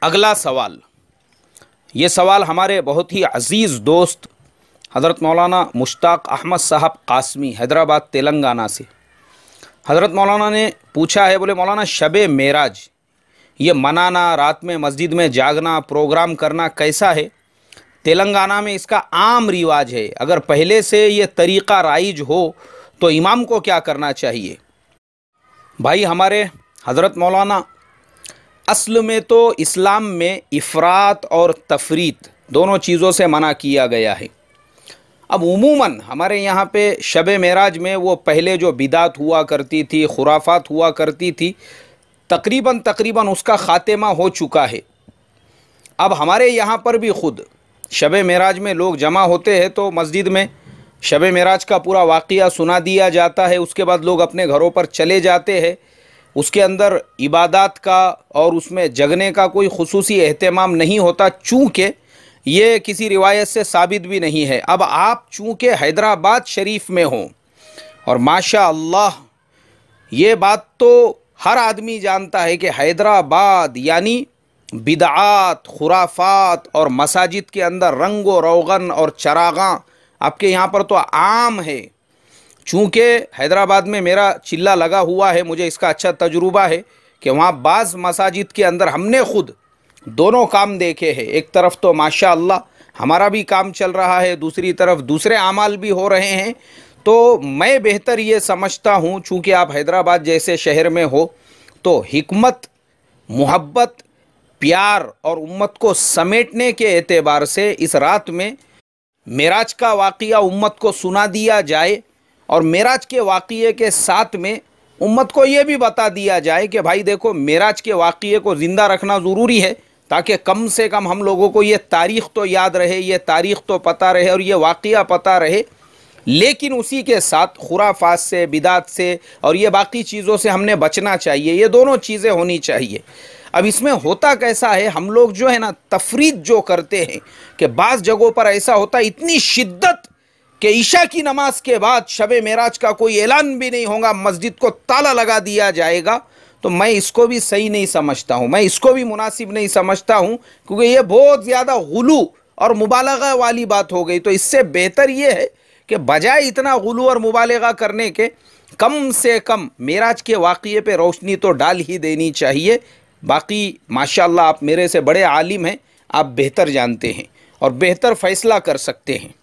अगला सवाल, ये सवाल हमारे बहुत ही अज़ीज़ दोस्त हज़रत मौलाना मुश्ताक अहमद साहब कासमी हैदराबाद तेलंगाना से हज़रत मौलाना ने पूछा है। बोले मौलाना, शब मेराज ये मनाना, रात में मस्जिद में जागना, प्रोग्राम करना कैसा है? तेलंगाना में इसका आम रिवाज है। अगर पहले से ये तरीक़ा राइज हो तो इमाम को क्या करना चाहिए? भाई हमारे हज़रत मौलाना, असल में तो इस्लाम में इफ़रात और तफरीत दोनों चीज़ों से मना किया गया है। अब उमूमन हमारे यहाँ पे शब मेराज में वो पहले जो बिदात हुआ करती थी, खुराफात हुआ करती थी, तकरीबन उसका ख़ात्मा हो चुका है। अब हमारे यहाँ पर भी ख़ुद शब मेराज में लोग जमा होते हैं तो मस्जिद में शब मेराज का पूरा वाक़या सुना दिया जाता है। उसके बाद लोग अपने घरों पर चले जाते हैं। उसके अंदर इबादत का और उसमें जगने का कोई खुसूसी एहतमाम नहीं होता, चूँकि ये किसी रिवायत से साबित भी नहीं है। अब आप चूँकि हैदराबाद शरीफ में हों, और माशा अल्लाह ये बात तो हर आदमी जानता है कि हैदराबाद यानी बिदआत, खुराफात और मसाजिद के अंदर रंगो रोगन और चरागां आपके यहाँ पर तो आम है। चूँकि हैदराबाद में मेरा चिल्ला लगा हुआ है, मुझे इसका अच्छा तजुर्बा है कि वहाँ बाज़ मसाजिद के अंदर हमने ख़ुद दोनों काम देखे हैं। एक तरफ तो माशा अल्लाह हमारा भी काम चल रहा है, दूसरी तरफ दूसरे आमाल भी हो रहे हैं। तो मैं बेहतर ये समझता हूँ, चूँकि आप हैदराबाद जैसे शहर में हो, तो हिकमत, मोहब्बत, प्यार और उम्मत को समेटने के एतबार से इस रात में मेराज का वाक़या उम्मत को सुना दिया जाए, और मेराज के वाक़ये के साथ में उम्मत को ये भी बता दिया जाए कि भाई देखो, मेराज के वाक़ये को ज़िंदा रखना ज़रूरी है, ताकि कम से कम हम लोगों को ये तारीख़ तो याद रहे, ये तारीख़ तो पता रहे और ये वाक़या पता रहे। लेकिन उसी के साथ खुराफात से, बिदात से और ये बाकी चीज़ों से हमने बचना चाहिए। ये दोनों चीज़ें होनी चाहिए। अब इसमें होता कैसा है, हम लोग जो है ना तफरीत जो करते हैं कि बाज़ जगहों पर ऐसा होता है, इतनी शिद्दत कि ईशा की नमाज के बाद शब मेराज का कोई ऐलान भी नहीं होगा, मस्जिद को ताला लगा दिया जाएगा। तो मैं इसको भी सही नहीं समझता हूँ, मैं इसको भी मुनासिब नहीं समझता हूँ, क्योंकि ये बहुत ज़्यादा गुलू और मुबालगा वाली बात हो गई। तो इससे बेहतर ये है कि बजाय इतना गुलू और मुबालगा करने के, कम से कम मेराज के वाक़ये पे रोशनी तो डाल ही देनी चाहिए। बाकी माशाअल्लाह आप मेरे से बड़े आलिम हैं, आप बेहतर जानते हैं और बेहतर फ़ैसला कर सकते हैं।